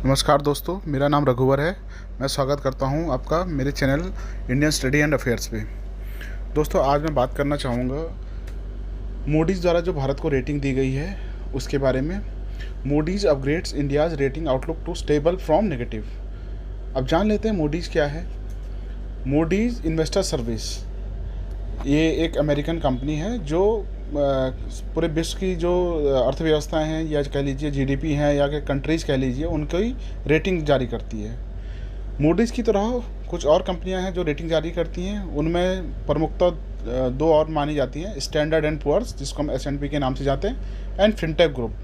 नमस्कार दोस्तों, मेरा नाम रघुवर है। मैं स्वागत करता हूं आपका मेरे channel Indian study and affairs पे। दोस्तों, आज मैं बात करना चाहूँगा मूडीज़ द्वारा जो भारत को रेटिंग दी गई है उसके बारे में। Moody's upgrades India's rating outlook to stable from negative. अब जान लेते हैं मूडीज़ क्या है। मूडीज़ इन्वेस्टर सर्विस ये एक अमेरिकन कंपनी है जो पूरे विश्व की जो अर्थव्यवस्था हैं या कह लीजिए जीडीपी हैं या कि कंट्रीज़ कह लीजिए उनकी रेटिंग जारी करती है। मूडीज़ की तरह कुछ और कंपनियां हैं जो रेटिंग जारी करती हैं। उनमें प्रमुखतः दो और मानी जाती हैं, स्टैंडर्ड एंड पुअर्स जिसको हम S&P के नाम से जानते हैं, एंड फिनटेक ग्रुप।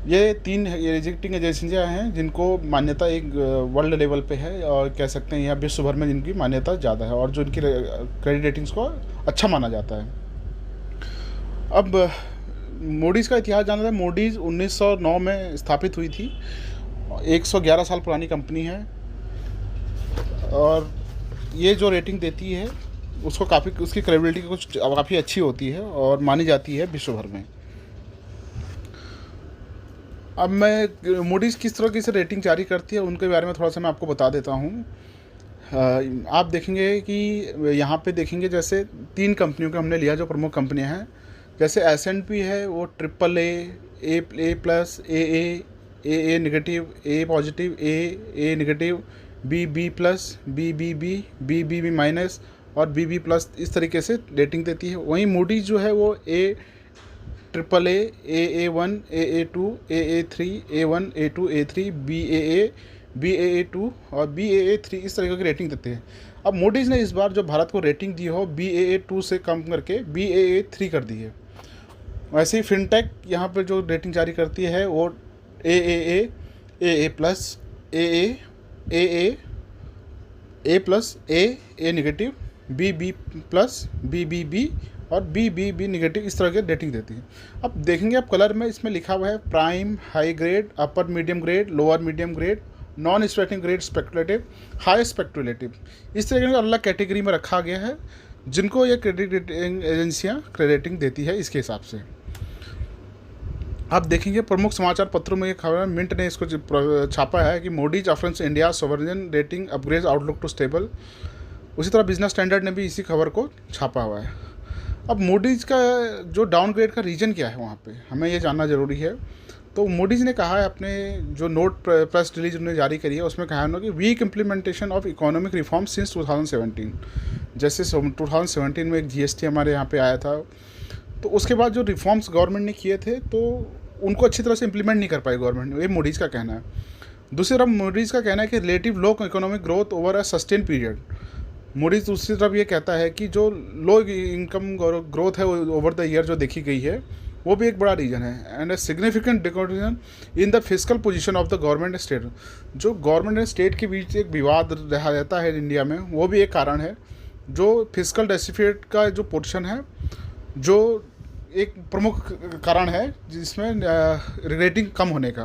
ये तीन रेटिंग एजेंसियाँ हैं जिनको मान्यता एक वर्ल्ड लेवल पे है और कह सकते हैं यहाँ विश्व भर में जिनकी मान्यता ज़्यादा है और जो इनकी क्रेडिट रेटिंग्स को अच्छा माना जाता है। अब मूडीज़ का इतिहास जानना है। मूडीज़ 1909 में स्थापित हुई थी। 111 साल पुरानी कंपनी है और ये जो रेटिंग देती है उसको उसकी क्रेडिबिलिटी कुछ काफ़ी अच्छी होती है और मानी जाती है विश्व भर में। अब मैं मूडीज़ किस तरह की से रेटिंग जारी करती है उनके बारे में थोड़ा सा मैं आपको बता देता हूँ। आप देखेंगे कि यहाँ पे देखेंगे जैसे तीन कंपनियों के हमने लिया जो प्रमुख कंपनियाँ हैं। जैसे S&P है वो AAA, A+, AA negative, A positive, A negative, B+, BBB minus और BB+, इस तरीके से रेटिंग देती है। वहीं मूडीज़ जो है वो AAA, AA1, AA2, AA3, A1, A2, A3, BAA2 और BAA3 इस तरीके की रेटिंग देते हैं। अब मूडीज़ ने इस बार जो भारत को रेटिंग दी हो BAA2 से कम करके BAA3 कर दी है। वैसे ही फिनटेक यहाँ पर जो रेटिंग जारी करती है वो AAA, AA+, AA, A negative, BB+, BBB और BBB नेगेटिव इस तरह के रेटिंग देती है। अब देखेंगे आप कलर में इसमें लिखा हुआ है prime, high grade, upper medium grade, lower medium grade, non speculative grade, speculative, high speculative. इस तरह के अलग कैटेगरी में रखा गया है जिनको ये क्रेडिट रेटिंग एजेंसियाँ क्रेडिटिंग देती है इसके हिसाब से। आप देखेंगे प्रमुख समाचार पत्रों में ये खबर मिंट ने इसको छापा है कि Moody's affirms India sovereign rating upgrade outlook to stable. उसी तरह बिजनेस स्टैंडर्ड ने भी इसी खबर को छापा हुआ है। अब मूडीज़ का जो डाउनग्रेड का रीज़न क्या है वहाँ पे हमें ये जानना ज़रूरी है। तो मूडीज़ ने कहा है अपने जो नोट प्रेस रिलीज उन्होंने जारी करी है उसमें कहा है उन्होंने कि weak implementation of economic reform since 2017। जैसे 2017 में एक GST हमारे यहाँ पे आया था, तो उसके बाद जो रिफॉर्म्स गवर्नमेंट ने किए थे तो उनको अच्छी तरह से इम्प्लीमेंट नहीं कर पाई गवर्नमेंट, ये मूडीज़ का कहना है। दूसरी तरफ मूडीज़ का कहना है कि relative low economic growth over a sustain period. Moody's दूसरी तरफ ये कहता है कि जो लो इनकम ग्रोथ है ओवर द ईयर जो देखी गई है वो भी एक बड़ा रीज़न है। And a significant decrease in the physical position of the government state. जो गवर्नमेंट एंड स्टेट के बीच एक विवाद रहा रहता है इंडिया में, वो भी एक कारण है। जो फिजिकल डेफिसिट का जो पोजीशन है जो एक प्रमुख कारण है जिसमें रेटिंग कम होने का।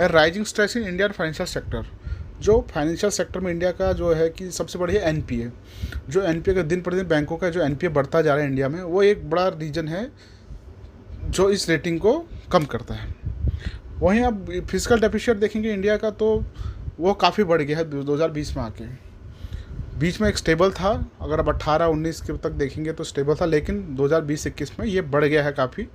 Rising stress in Indian financial sector. जो फाइनेंशियल सेक्टर में इंडिया का जो है कि सबसे बड़ी है NPA। जो NPA का दिन प्रतिदिन बैंकों का जो NPA बढ़ता जा रहा है इंडिया में, वो एक बड़ा रीज़न है जो इस रेटिंग को कम करता है। वहीं अब फिजिकल डेफिसिट देखेंगे इंडिया का तो वो काफ़ी बढ़ गया है 2020 में आके। बीच में एक स्टेबल था, अगर अब 18-19 के तक देखेंगे तो स्टेबल था, लेकिन 2020-21 में ये बढ़ गया है काफ़ी,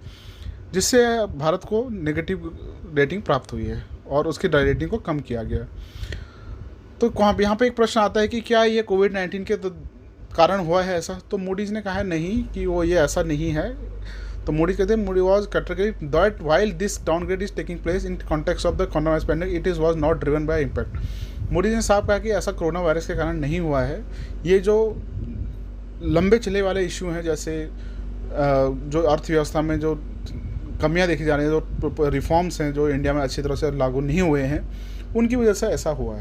जिससे भारत को नेगेटिव रेटिंग प्राप्त हुई है और उसकी रेटिंग को कम किया गया। तो यहाँ पे एक प्रश्न आता है कि क्या ये कोविड-19 के कारण हुआ है ऐसा? तो मूडीज़ ने कहा है नहीं कि वो ये ऐसा नहीं है। तो मूडीज़ कहते हैं Moody was category that while this downgrade is taking place in context of the corona pandemic it is was not driven by impact. Moody's ने साफ कहा कि ऐसा कोरोना वायरस के कारण नहीं हुआ है। ये जो लंबे चले वाले इशू हैं जैसे जो अर्थव्यवस्था में जो कमियां देखी जा रही हैं, जो रिफॉर्म्स हैं जो इंडिया में अच्छी तरह से लागू नहीं हुए हैं, उनकी वजह से ऐसा हुआ है।